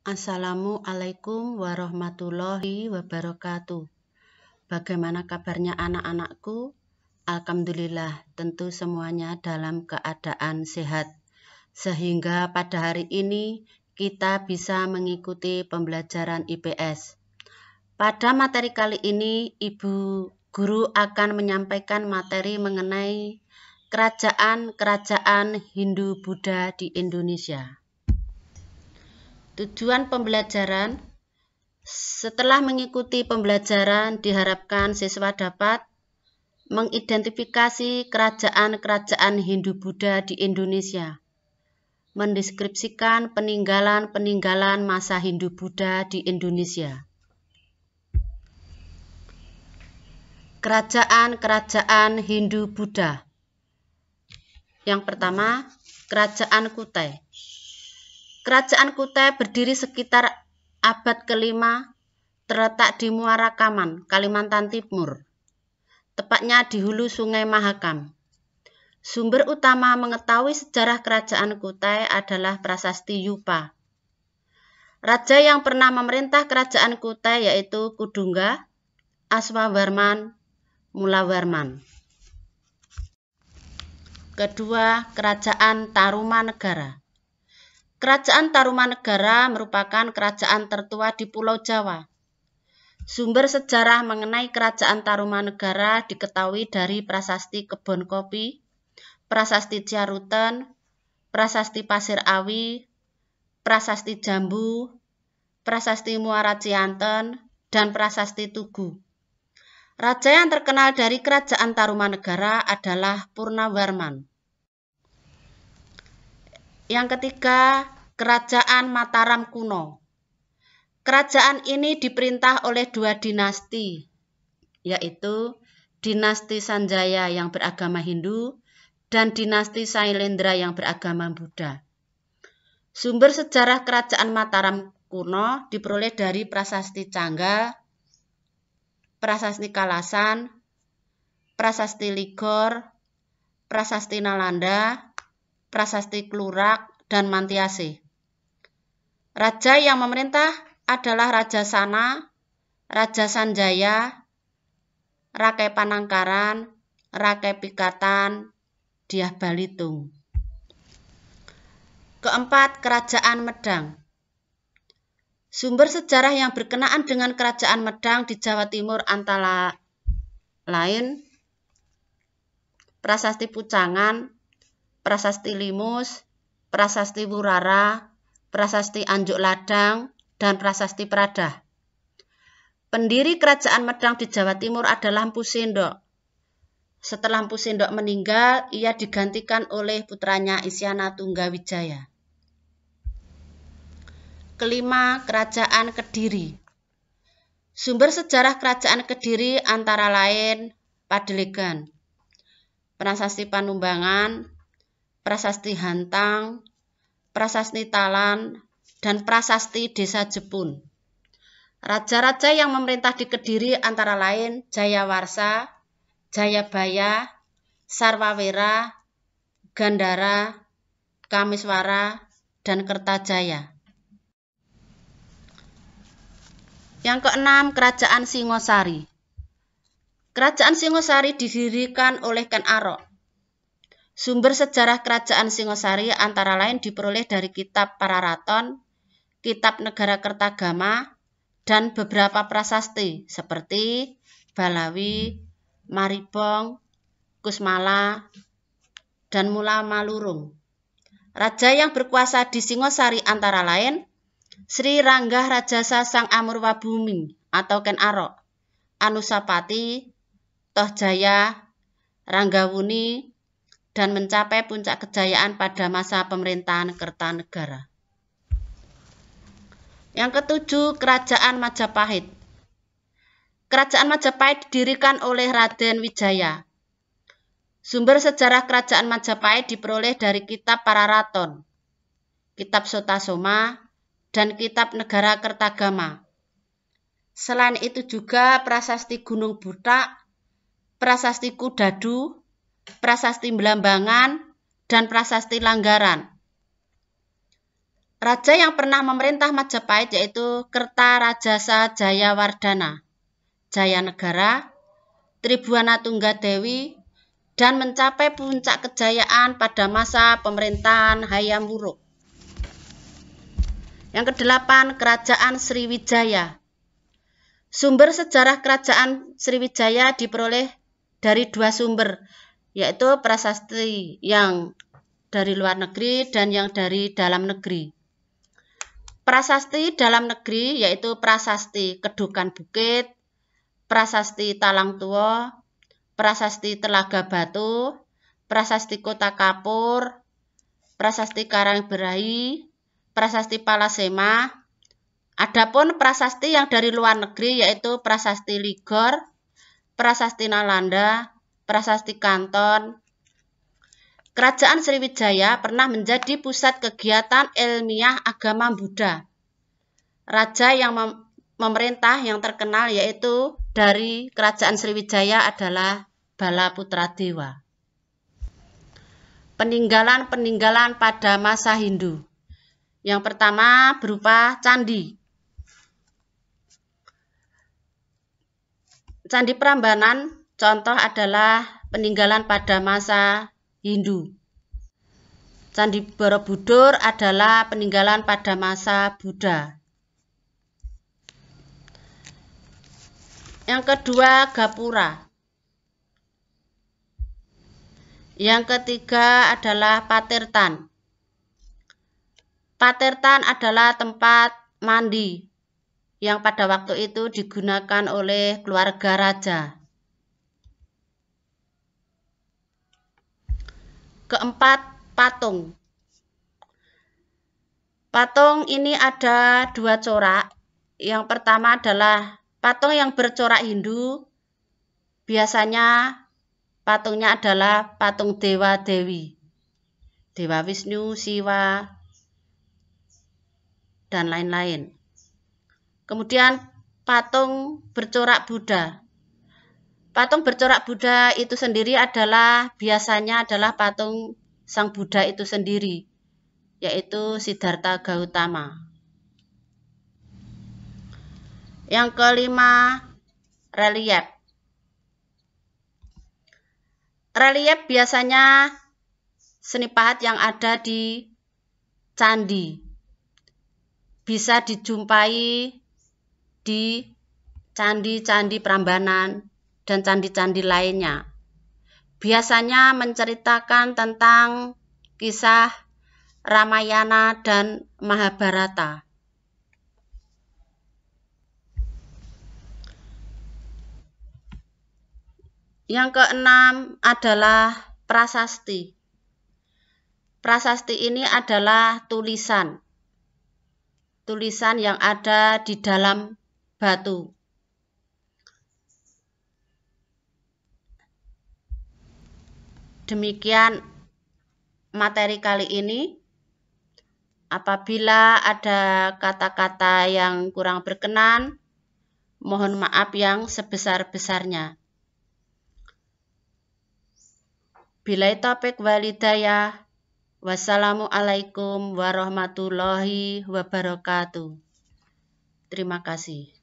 Assalamualaikum warahmatullahi wabarakatuh. Bagaimana kabarnya anak-anakku? Alhamdulillah, tentu semuanya dalam keadaan sehat. Sehingga pada hari ini kita bisa mengikuti pembelajaran IPS. Pada materi kali ini, Ibu Guru akan menyampaikan materi mengenai kerajaan-kerajaan Hindu-Buddha di Indonesia. Tujuan pembelajaran: setelah mengikuti pembelajaran, diharapkan siswa dapat mengidentifikasi kerajaan-kerajaan Hindu-Buddha di Indonesia, mendeskripsikan peninggalan-peninggalan masa Hindu-Buddha di Indonesia. Kerajaan-kerajaan Hindu-Buddha. Yang pertama, Kerajaan Kutai. Kerajaan Kutai berdiri sekitar abad ke-5, terletak di Muara Kaman, Kalimantan Timur, tepatnya di hulu Sungai Mahakam. Sumber utama mengetahui sejarah Kerajaan Kutai adalah Prasasti Yupa. Raja yang pernah memerintah Kerajaan Kutai yaitu Kudungga, Aswawarman, Mulawarman. Kedua, Kerajaan Tarumanegara. Kerajaan Tarumanegara merupakan kerajaan tertua di Pulau Jawa. Sumber sejarah mengenai Kerajaan Tarumanegara diketahui dari Prasasti Kebon Kopi, Prasasti Ciaruten, Prasasti Pasir Awi, Prasasti Jambu, Prasasti Muara Cianten, dan Prasasti Tugu. Raja yang terkenal dari Kerajaan Tarumanegara adalah Purnawarman. Yang ketiga, Kerajaan Mataram kuno. Kerajaan ini diperintah oleh dua dinasti, yaitu dinasti Sanjaya yang beragama Hindu dan dinasti Sailendra yang beragama Buddha. Sumber sejarah Kerajaan Mataram kuno diperoleh dari Prasasti Cangga, Prasasti Kalasan, Prasasti Ligor, Prasasti Nalanda, Prasasti Klurak, dan Mantiase. Raja yang memerintah adalah Raja Sana, Raja Sanjaya, Rakai Panangkaran, Rakai Pikatan, Dyah Balitung. Keempat, Kerajaan Medang. Sumber sejarah yang berkenaan dengan Kerajaan Medang di Jawa Timur antara lain Prasasti Pucangan, Prasasti Limus, Prasasti Wurara, Prasasti Anjuk Ladang, dan Prasasti Pradah. Pendiri Kerajaan Medang di Jawa Timur adalah Mpu Sendok. Setelah Mpu Sendok meninggal, ia digantikan oleh putranya Isyana Tunggawijaya. Kelima, Kerajaan Kediri. Sumber sejarah Kerajaan Kediri antara lain Padelegan, Prasasti Panumbangan, Prasasti Hantang, Prasasti Talan, dan Prasasti Desa Jepun. Raja-raja yang memerintah di Kediri antara lain Jayawarsa, Jayabaya, Sarwawera, Gandara, Kamiswara, dan Kertajaya. Yang keenam, Kerajaan Singosari. Kerajaan Singosari didirikan oleh Ken Arok. Sumber sejarah Kerajaan Singosari antara lain diperoleh dari Kitab Pararaton, Kitab Negara Kertagama, dan beberapa prasasti seperti Balawi, Maribong, Kusmala, dan Mula Malurung. Raja yang berkuasa di Singosari antara lain Sri Ranggah Rajasa Sang Amurwabhumi atau Ken Arok, Anusapati, Tohjaya, Ranggawuni, dan mencapai puncak kejayaan pada masa pemerintahan Kertanegara. Yang ketujuh, Kerajaan Majapahit. Kerajaan Majapahit didirikan oleh Raden Wijaya. Sumber sejarah Kerajaan Majapahit diperoleh dari Kitab Pararaton, Kitab Sotasoma, dan Kitab Negara Kertagama. Selain itu juga Prasasti Gunung Butak, Prasasti Kudadu, Prasasti Belambangan, dan Prasasti Langgaran. Raja yang pernah memerintah Majapahit yaitu Kertarajasa Jayawardhana, Jayanegara, Tribhuwana Tunggadewi, dan mencapai puncak kejayaan pada masa pemerintahan Hayam Wuruk. Yang kedelapan, Kerajaan Sriwijaya. Sumber sejarah Kerajaan Sriwijaya diperoleh dari dua sumber, yaitu prasasti yang dari luar negeri dan yang dari dalam negeri. Prasasti dalam negeri yaitu Prasasti Kedukan Bukit, Prasasti Talang Tua, Prasasti Telaga Batu, Prasasti Kota Kapur, Prasasti Karangberahi, Prasasti Palasema. Adapun prasasti yang dari luar negeri yaitu Prasasti Ligor, Prasasti Nalanda, Prasasti Kanton. Kerajaan Sriwijaya pernah menjadi pusat kegiatan ilmiah agama Buddha. Raja yang memerintah yang terkenal yaitu dari Kerajaan Sriwijaya adalah Balaputradewa. Peninggalan-peninggalan pada masa Hindu. Yang pertama berupa candi. Candi Prambanan contoh adalah peninggalan pada masa Hindu. Candi Borobudur adalah peninggalan pada masa Buddha. Yang kedua, Gapura. Yang ketiga adalah Patirtan. Patirtan adalah tempat mandi yang pada waktu itu digunakan oleh keluarga raja. Keempat, patung. Patung ini ada dua corak. Yang pertama adalah patung yang bercorak Hindu. Biasanya patungnya adalah patung dewa-dewi. Dewa Wisnu, Siwa, dan lain-lain. Kemudian patung bercorak Buddha. Patung bercorak Buddha itu sendiri biasanya adalah patung Sang Buddha itu sendiri, yaitu Siddhartha Gautama. Yang kelima, relief. Relief biasanya seni pahat yang ada di candi. Bisa dijumpai di candi-candi Prambanan dan candi-candi lainnya. Biasanya menceritakan tentang kisah Ramayana dan Mahabharata. Yang keenam adalah prasasti. Prasasti ini adalah tulisan yang ada di dalam batu. Demikian materi kali ini. Apabila ada kata-kata yang kurang berkenan, mohon maaf yang sebesar-besarnya. Billahi taufiq wal hidayah. Wassalamualaikum warahmatullahi wabarakatuh. Terima kasih.